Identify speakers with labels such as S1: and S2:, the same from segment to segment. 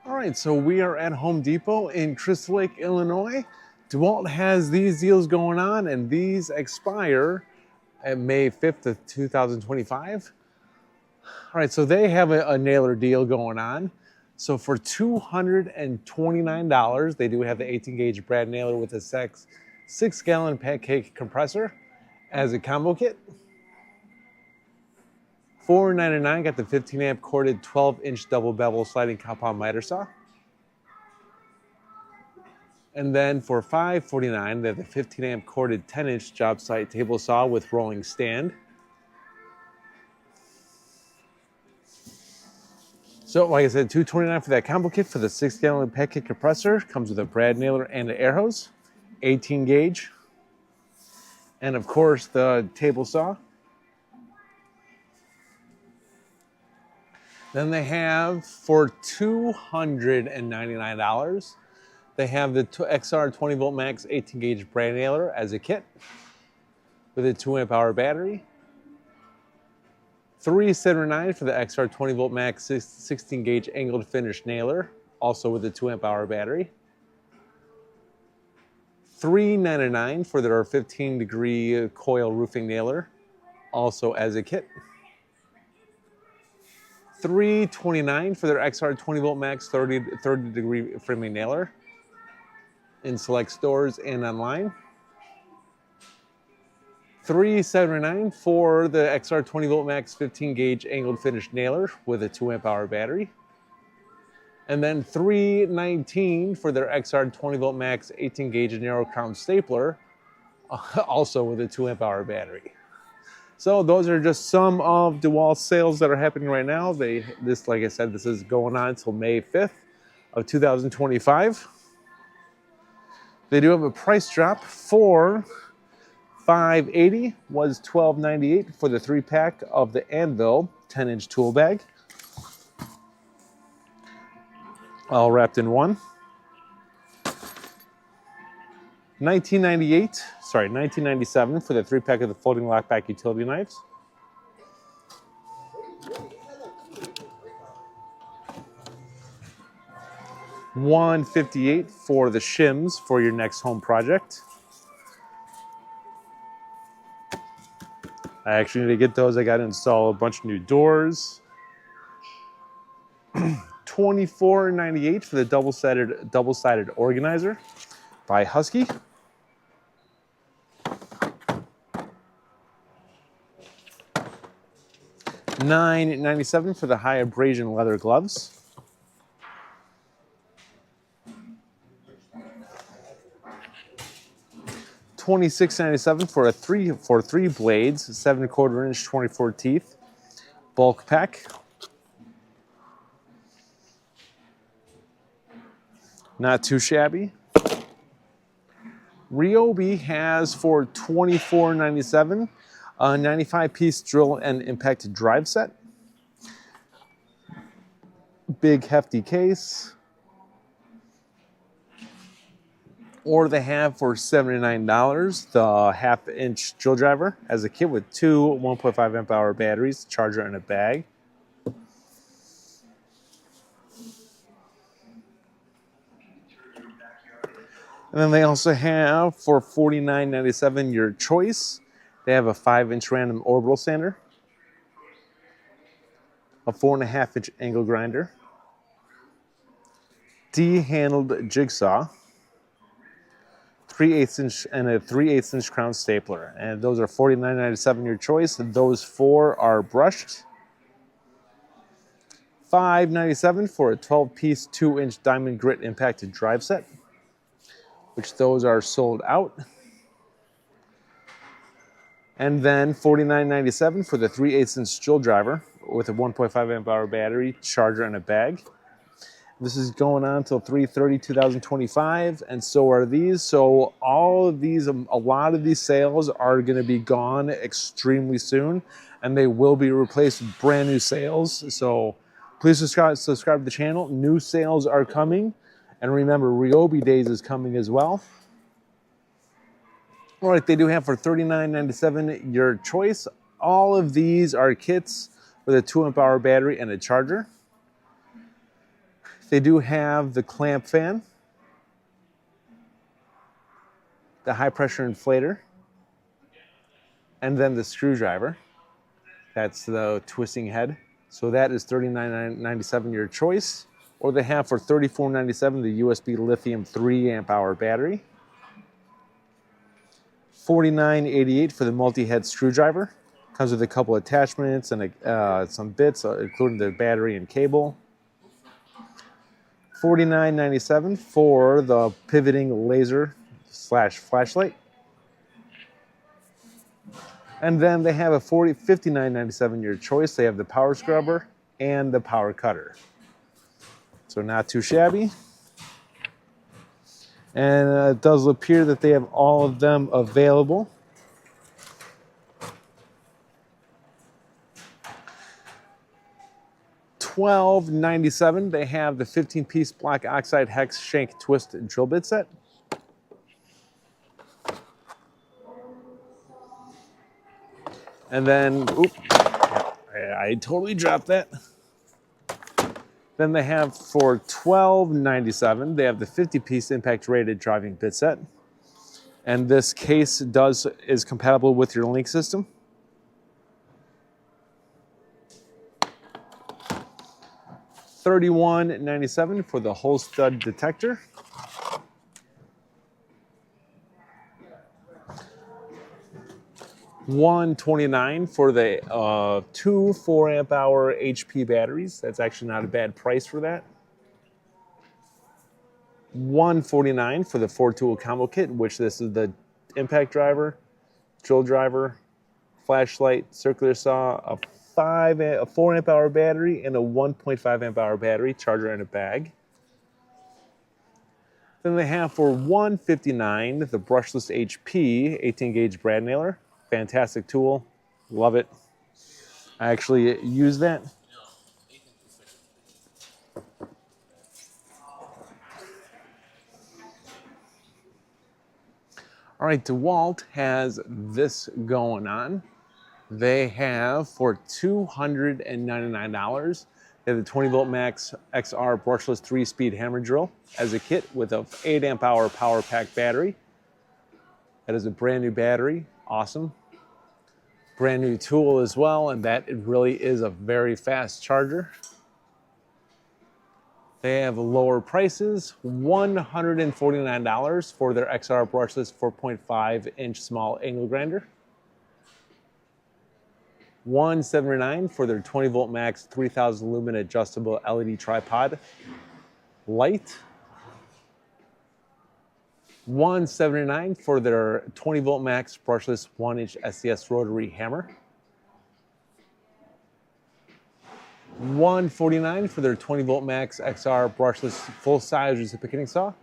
S1: All right, so we are at Home Depot in Crystal Lake, Illinois. DeWalt has these deals going on, and these expire at May 5th of 2025. All right, so they have a nailer deal going on. So for $229, they do have the 18 gauge brad nailer with a 6-gallon pancake compressor as a combo kit. $499 got the 15 amp corded 12-inch double bevel sliding compound miter saw. And then for $549, they have the 15 amp corded 10-inch job site table saw with rolling stand. So like I said, $229 for that combo kit for the 6-gallon pancake compressor. Comes with a brad nailer and an air hose, 18 gauge. And of course the table saw. Then they have for $299, they have the XR 20 volt max 18 gauge brad nailer as a kit with a 2 amp hour battery. $379 for the XR 20 volt max 16 gauge angled finish nailer, also with a 2 amp hour battery. $399 for their 15 degree coil roofing nailer, also as a kit. $329 for their XR 20 volt max 30 degree framing nailer in select stores and online. $379 for the XR 20 volt max 15 gauge angled finish nailer with a 2 amp hour battery. And then $319 for their XR 20 volt max 18 gauge narrow crown stapler, also with a 2 amp hour battery. So those are just some of DeWalt's sales that are happening right now. This, like I said, this is going on until May 5th of 2025. They do have a price drop for $580 was $12.98 for the 3-pack of the Anvil 10-inch tool bag, all wrapped in one. $1997 for the 3-pack of the folding lockback utility knives. $158 for the shims for your next home project. I actually need to get those. I got to install a bunch of new doors. $24.98 for the double-sided organizer by Husky. $9.97 for the high abrasion leather gloves. $26.97 for three blades, 7¼ inch, 24 teeth, bulk pack. Not too shabby. Ryobi has for $24.97 a 95-piece drill and impact drive set. Big hefty case. Or they have for $79 the 1/2 inch drill driver as a kit with two 1.5 amp hour batteries, charger, and a bag. And then they also have for $49.97 your choice. They have a 5-inch random orbital sander, a 4.5 inch angle grinder, D-handled jigsaw, 3/8 inch and a 3/8 inch crown stapler. And those are $49.97 your choice. Those 4 are brushed. $5.97 for a 12-piece 2-inch diamond grit impacted drive set, which those are sold out. And then $49.97 for the 3/8 inch drill driver with a 1.5 amp hour battery, charger, and a bag. This is going on until 3/30/2025, and so are these. So all of these, a lot of these sales are going to be gone extremely soon, and they will be replaced with brand new sales. So please subscribe to the channel. New sales are coming, and remember, Ryobi Days is coming as well. All right, they do have for $39.97 your choice. All of these are kits with a 2 amp hour battery and a charger. They do have the clamp fan, the high pressure inflator, and then the screwdriver. That's the twisting head. So that is $39.97 your choice. Or they have for $34.97 the USB lithium 3 amp hour battery. $49.88 for the multi-head screwdriver. Comes with a couple attachments and some bits, including the battery and cable. $49.97 for the pivoting laser / flashlight. And then they have a $59.97 your choice. They have the power scrubber and the power cutter. So not too shabby. And it does appear that they have all of them available. $12.97. They have the 15-piece black oxide hex shank twist drill bit set. And then, I totally dropped that. Then they have for $12.97, they have the 50-piece impact rated driving bit set. And this case is compatible with your link system. $31.97 for the hole stud detector. $129 for the 2 4 amp hour HP batteries. That's actually not a bad price for that. $149 for the 4-tool combo kit, which this is the impact driver, drill driver, flashlight, circular saw, a 4 amp hour battery, and a 1.5 amp hour battery, charger, and a bag. Then they have for $159 the brushless HP 18 gauge brad nailer. Fantastic tool, love it. I actually use that. All right, DeWalt has this going on. They have for $299, they have the 20 volt max XR brushless 3-speed hammer drill as a kit with a 8 amp hour power pack battery. That is a brand new battery, awesome. Brand new tool as well, and that it really is a very fast charger. They have lower prices, $149 for their XR brushless 4.5 inch small angle grinder. $179 for their 20 volt max 3000 lumen adjustable LED tripod light. $179 for their 20 volt max brushless 1-inch SDS rotary hammer. $149 for their 20 volt max XR brushless full-size reciprocating saw.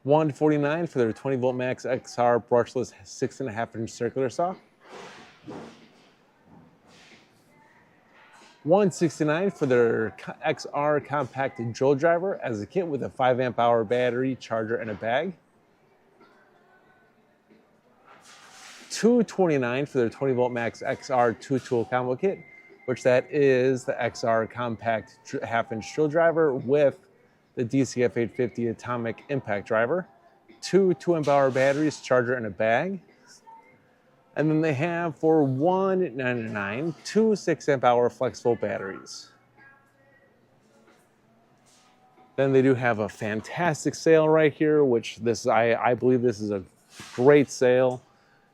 S1: $149 for their 20 volt max XR brushless 6.5-inch circular saw. $169 for their XR compact drill driver as a kit with a 5 amp hour battery, charger, and a bag. $229 for their 20 volt max XR 2-tool combo kit, which that is the XR compact 1/2-inch drill driver with the DCF 850 atomic impact driver, 2 2 amp hour batteries, charger, and a bag. And then they have for $199 2 6 amp hour flexible batteries. Then they do have a fantastic sale right here, which I believe this is a great sale.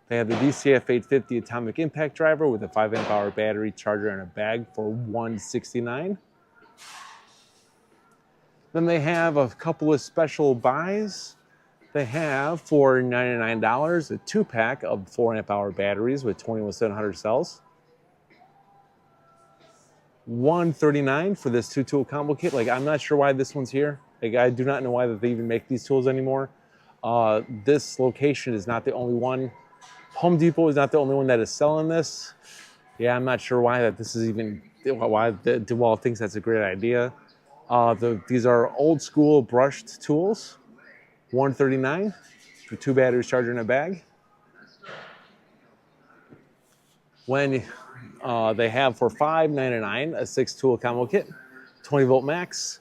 S1: They have the DCF 850 atomic impact driver with a 5 amp hour battery, charger, and a bag for $169. Then they have a couple of special buys. They have for $99 a 2-pack of 4 amp hour batteries with 21700 cells. $139 for this 2-tool combo kit. Like, I'm not sure why this one's here. Like, I do not know why they even make these tools anymore. This location is not the only one. Home Depot is not the only one that is selling this. Yeah, I'm not sure why this is even, why DeWalt thinks that's a great idea. These are old school brushed tools. $139 for 2 batteries, charger, and a bag. When They have for $5.99 a 6-tool combo kit, 20-volt max.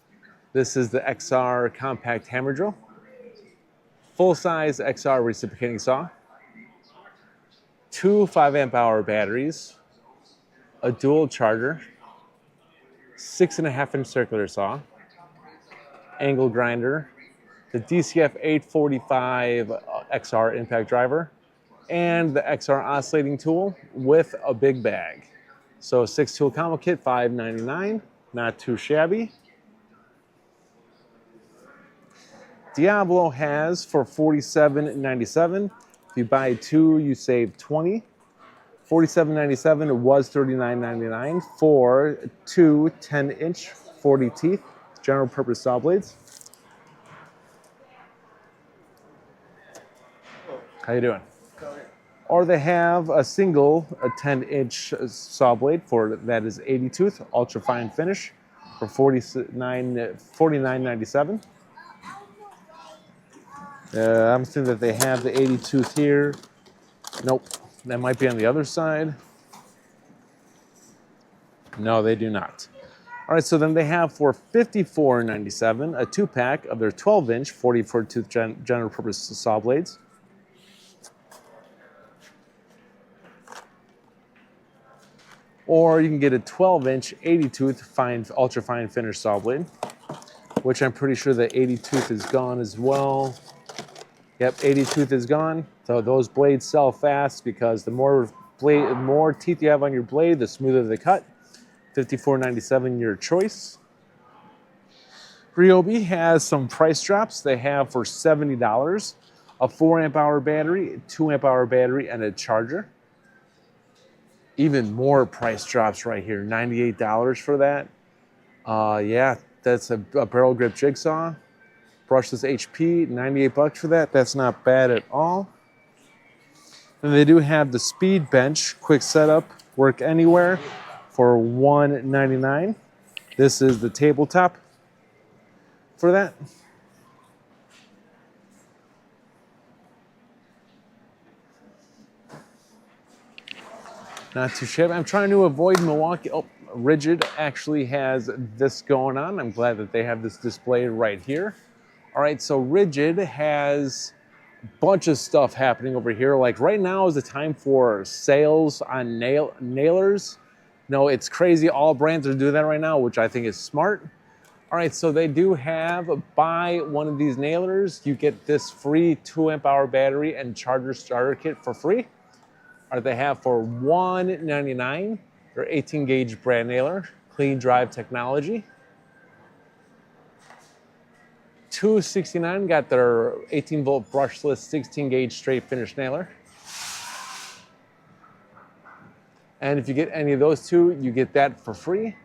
S1: This is the XR compact hammer drill, full-size XR reciprocating saw, 2 5-amp-hour batteries, a dual charger, 6.5-inch circular saw, angle grinder, the DCF 845 XR impact driver, and the XR oscillating tool with a big bag. So 6-tool combo kit, $5.99, not too shabby. Diablo has for $47.97. If you buy 2, you save $20. $47.97 was $39.99 for 2 10-inch 40 teeth general purpose saw blades. How you doing? Or they have a single 10-inch saw blade for that is 80 tooth ultra fine finish for $49.97. I'm assuming that they have the 80 tooth here. Nope, that might be on the other side. No, they do not. All right, so then they have for $54.97 a 2-pack of their 12-inch 44 tooth general purpose saw blades. Or you can get a 12-inch 80 tooth fine ultra fine finish saw blade, which I'm pretty sure the 80 tooth is gone as well. Yep, 80 tooth is gone. So those blades sell fast because the more teeth you have on your blade, the smoother the cut. $54.97 your choice. Ryobi has some price drops. They have for $70 a 4-amp-hour battery, 2-amp-hour battery, and a charger. Even more price drops right here. $98 for that. Yeah, that's a barrel grip jigsaw. Brushless HP, $98 for that. That's not bad at all. And they do have the Speed Bench quick setup, work anywhere for $199. This is the tabletop for that. Not too shabby. I'm trying to avoid Milwaukee. Oh, Rigid actually has this going on. I'm glad that they have this displayed right here. All right, so Rigid has a bunch of stuff happening over here. Like right now is the time for sales on nailers. No, it's crazy. All brands are doing that right now, which I think is smart. All right, so they do have, buy one of these nailers, you get this free 2-amp-hour battery and charger starter kit for free. Or they have for $199 their 18-gauge brand nailer, clean drive technology. $269 got their 18-volt brushless 16-gauge straight finish nailer. And if you get any of those two, you get that for free,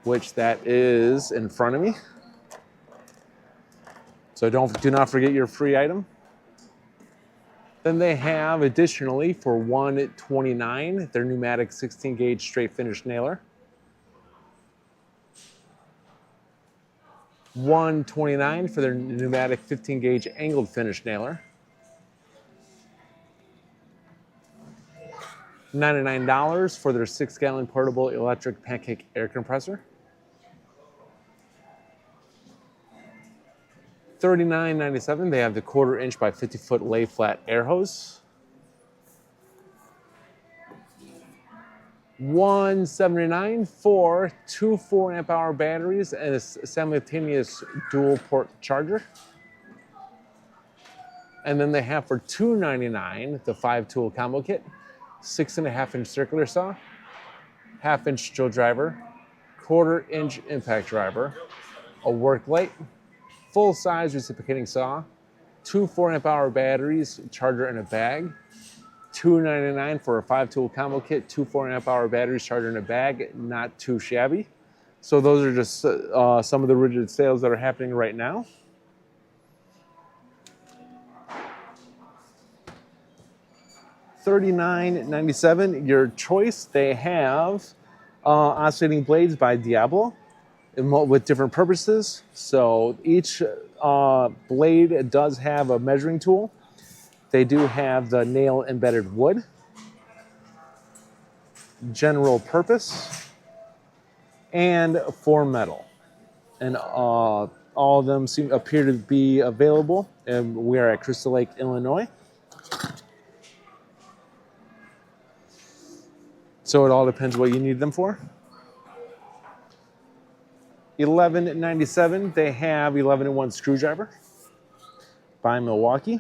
S1: which that is in front of me. So do not forget your free item. Then they have additionally for $129 their pneumatic 16-gauge straight finish nailer. $129 for their pneumatic 15-gauge angled finish nailer. $99 for their 6-gallon portable electric pancake air compressor. $39.97, they have the 1/4-inch by 50-foot lay flat air hose. $179 for 2 4-amp-hour batteries and a simultaneous dual port charger. And then they have for $299 the 5-tool combo kit, 6.5-inch circular saw, 1/2-inch drill driver, 1/4-inch impact driver, a work light, full-size reciprocating saw, 2 4-amp-hour batteries, charger, and a bag. $299 for a 5-tool combo kit, 2 4-amp-hour batteries, charger, and a bag. Not too shabby. So those are just some of the Rigid sales that are happening right now. $39.97, your choice. They have oscillating blades by Diablo with different purposes. So each blade does have a measuring tool. They do have the nail embedded wood. general purpose, and for metal. And all of them appear to be available. And we are at Crystal Lake, Illinois. So it all depends what you need them for. $11.97. They have 11-in-1 screwdriver by Milwaukee.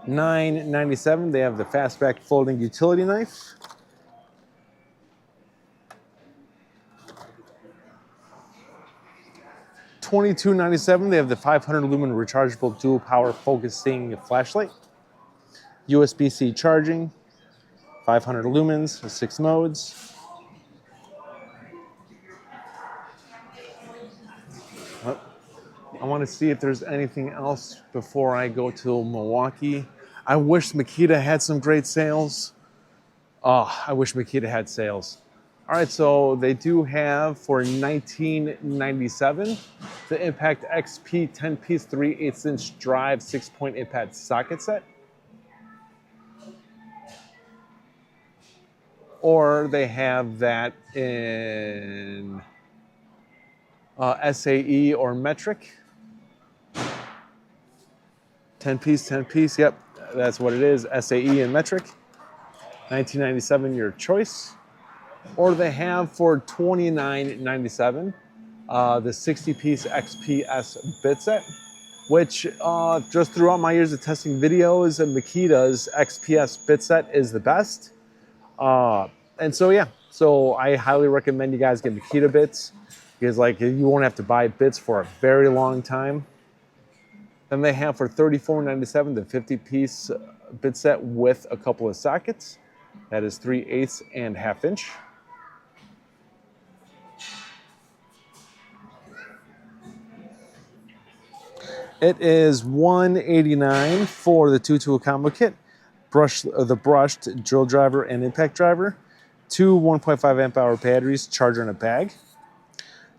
S1: $9.97. They have the Fastback folding utility knife. $22.97. They have the 500 lumen rechargeable dual power focusing flashlight. USB-C charging, 500 lumens, 6 modes. I want to see if there's anything else before I go to Milwaukee. I wish Makita had some great sales. Oh, I wish Makita had sales. All right, so they do have for $19.97 the Impact XP 10-piece 3/8" drive 6-point impact socket set. Or they have that in SAE or metric. 10-piece, yep, that's what it is, SAE and metric. $19.97, your choice. Or they have for $29.97 the 60-piece XPS bit set, which just throughout my years of testing videos, and Makita's XPS bit set is the best. And so, yeah, so I highly recommend you guys get Makita bits, because like you won't have to buy bits for a very long time. Then they have for $34.97 the 50-piece bit set with a couple of sockets. That is 3/8 and 1/2 inch. It is $189 for the 2-tool combo kit, the brushed drill driver and impact driver, 2 1.5 amp hour batteries, charger in a bag.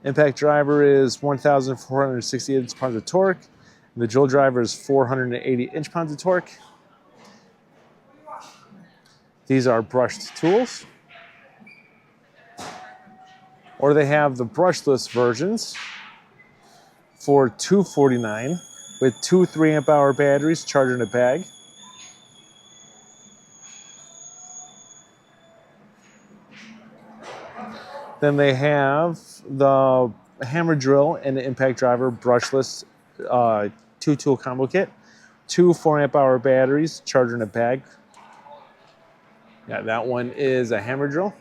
S1: Impact driver is 1,460 inch-pounds of torque. The drill driver is 480 inch-pounds of torque. These are brushed tools. Or they have the brushless versions for $249 with 2 3 amp hour batteries, charger in a bag. Then they have the hammer drill and the impact driver brushless 2-tool combo kit, 2 4 amp hour batteries, charger in a bag. Yeah, that one is a hammer drill.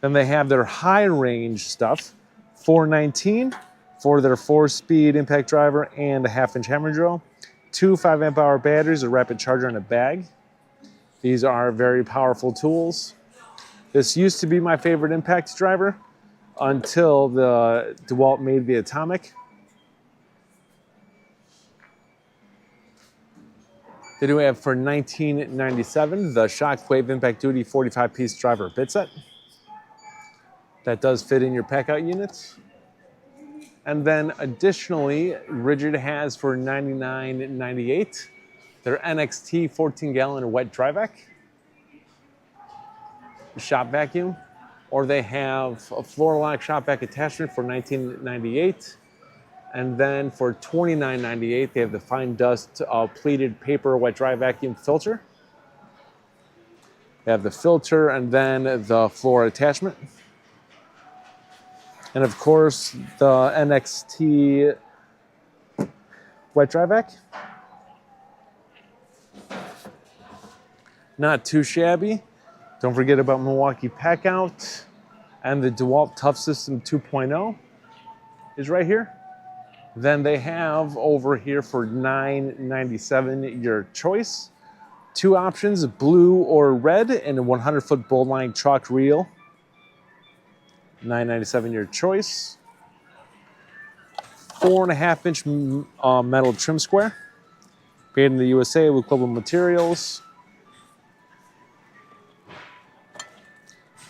S1: Then they have their high range stuff, $419 for their 4-speed impact driver and a 1/2 inch hammer drill, 2 5 amp hour batteries, a rapid charger in a bag. These are very powerful tools. This used to be my favorite impact driver until the DeWalt made the Atomic. They do have for $19.97 the Shockwave Impact Duty 45-piece driver bit set. That does fit in your pack-out units. And then additionally, Ridgid has for $99.98 their NXT 14-gallon wet dry vac, shop vacuum, or they have a floor lock shop vac attachment for $19.98. And then for $29.98, they have the fine dust pleated paper wet dry vacuum filter. They have the filter and then the floor attachment. And of course, the NXT wet dry vac. Not too shabby. Don't forget about Milwaukee Pack-Out, and the DeWalt Tough System 2.0 is right here. Then they have over here for $9.97 your choice. 2 options, blue or red, and a 100-foot Bowline chalk reel. $9.97 your choice. 4.5 inch metal trim square. Made in the USA with global materials.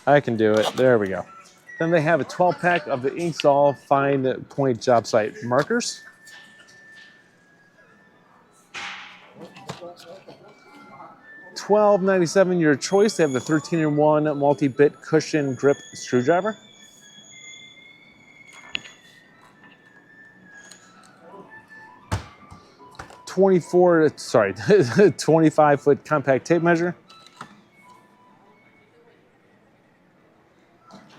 S1: I can do it. There we go. Then they have a 12-pack of the Inksol Fine Point Job Site markers. $12.97 your choice. They have the 13-in-1 multi-bit cushion grip screwdriver. $25-foot compact tape measure.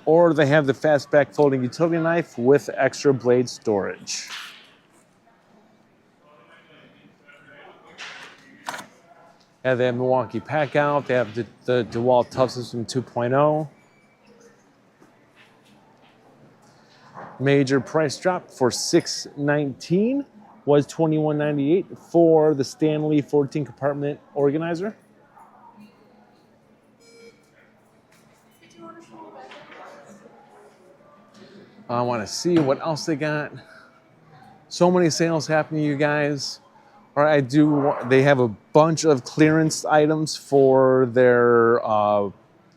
S1: Or they have the fastback folding utility knife with extra blade storage. Yeah, they have Milwaukee Pack Out. They have the DeWalt Tough System 2.0. Major price drop for $619 was $21.98 for the Stanley 14 compartment organizer. I want to see what else they got. So many sales happening, you guys. All right, they have a bunch of clearance items for their the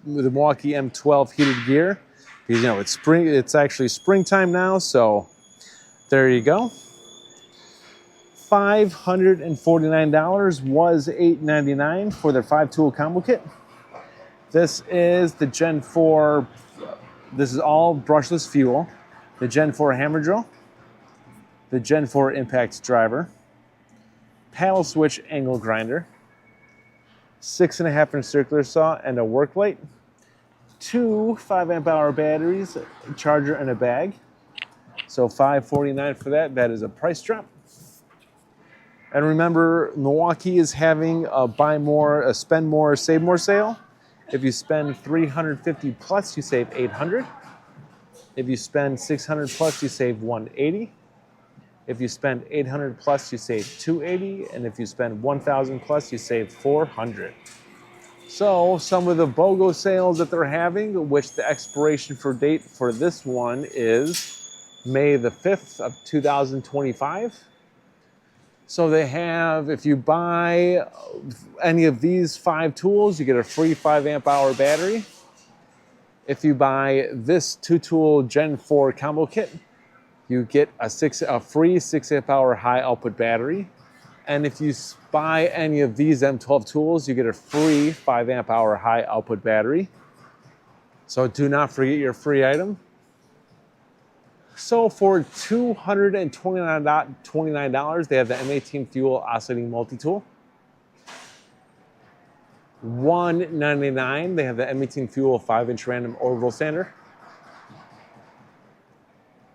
S1: Milwaukee M12 heated gear. You know, it's spring. It's actually springtime now, so there you go. $549 was $899 for their 5-tool combo kit. This is the Gen 4. This is all brushless fuel. The Gen 4 hammer drill, the Gen 4 impact driver, paddle switch angle grinder, 6.5-inch circular saw and a work light, 2 5-amp-hour batteries, a charger, and a bag. So $549 for that. That is a price drop. And remember, Milwaukee is having a buy more, a spend more, save more sale. If you spend $350 plus, you save $800. If you spend $600 plus, you save $180. If you spend $800 plus, you save $280. And if you spend $1,000 plus, you save $400. So some of the BOGO sales that they're having, which the expiration for date for this one is May the 5th of 2025. So they have, if you buy any of these 5 tools, you get a free 5-amp-hour battery. If you buy this 2-tool Gen 4 combo kit, you get a free 6-amp-hour high output battery. And if you buy any of these M12 tools, you get a free 5-amp-hour high output battery. So do not forget your free item. So for $229, they have the M18 Fuel Oscillating Multi-Tool. $199, they have the M18 Fuel 5-inch Random Orbital Sander.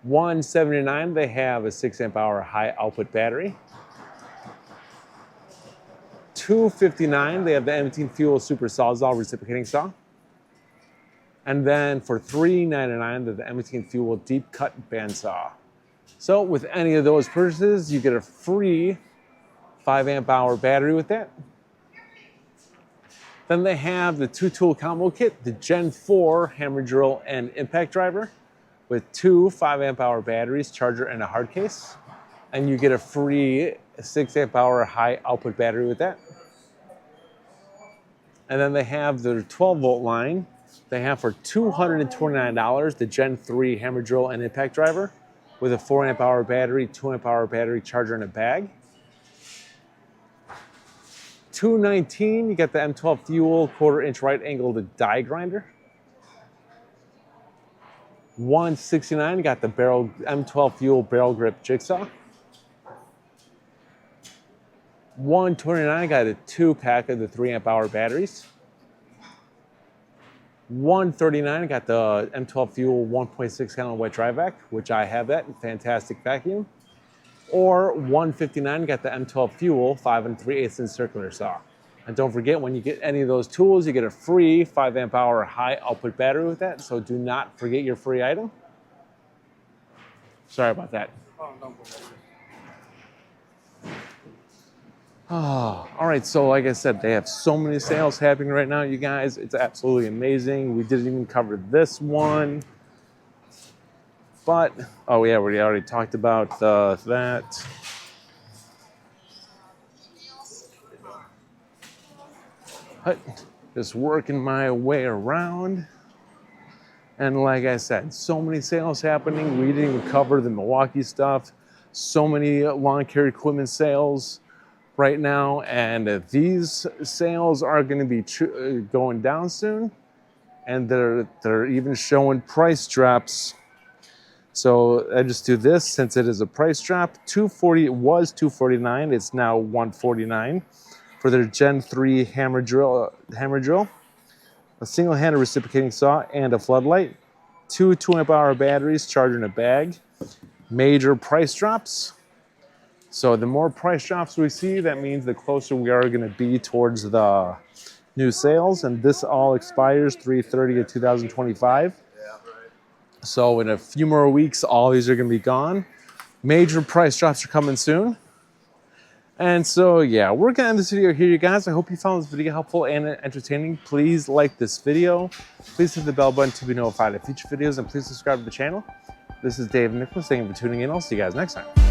S1: $179, they have a 6-amp-hour high output battery. $259, they have the M18 Fuel Super Sawzall Reciprocating Saw. And then for $399, the M18 Fuel Deep Cut Bandsaw. So with any of those purchases, you get a free 5-amp-hour battery with that. Then they have the 2-tool combo kit, the Gen 4 hammer drill and impact driver with 2 5-amp-hour batteries, charger, and a hard case. And you get a free 6-amp-hour high output battery with that. And then they have the 12-volt line. They have for $229 the Gen 3 hammer drill and impact driver with a 4-amp-hour battery, 2-amp-hour battery, charger, and a bag. $219, you get the M12 Fuel 1/4-inch right-angled die grinder. $169, you got the M12 Fuel barrel grip jigsaw. $129, got a 2-pack of the 3-amp-hour batteries. $139, got the M12 Fuel 1.6-gallon wet dry vac, which I have that, fantastic vacuum. Or $159, got the M12 Fuel 5 3/8-inch circular saw. And don't forget, when you get any of those tools, you get a free 5-amp-hour high output battery with that. So do not forget your free item. Sorry about that. Oh, all right, so like I said, they have so many sales happening right now, you guys. It's absolutely amazing. We didn't even cover this one. But, oh yeah, we already talked about that. Just working my way around. And like I said, so many sales happening. We didn't even cover the Milwaukee stuff. So many lawn care equipment sales. right now, and these sales are going to be going down soon, and they're even showing price drops. So I just do this since it is a price drop. 240, it was 249, it's now 149 for their Gen 3 hammer drill, a single-handed reciprocating saw, and a floodlight. 2 2-amp-hour batteries, charger in a bag. Major price drops. So the more price drops we see, that means the closer we are going to be towards the new sales. And this all expires 3/30 of 2025. So in a few more weeks, all these are going to be gone. Major price drops are coming soon. And so, yeah, we're going to end this video here, you guys. I hope you found this video helpful and entertaining. Please like this video. Please hit the bell button to be notified of future videos, and please subscribe to the channel. This is Dave Nicholas. Thank you for tuning in. I'll see you guys next time.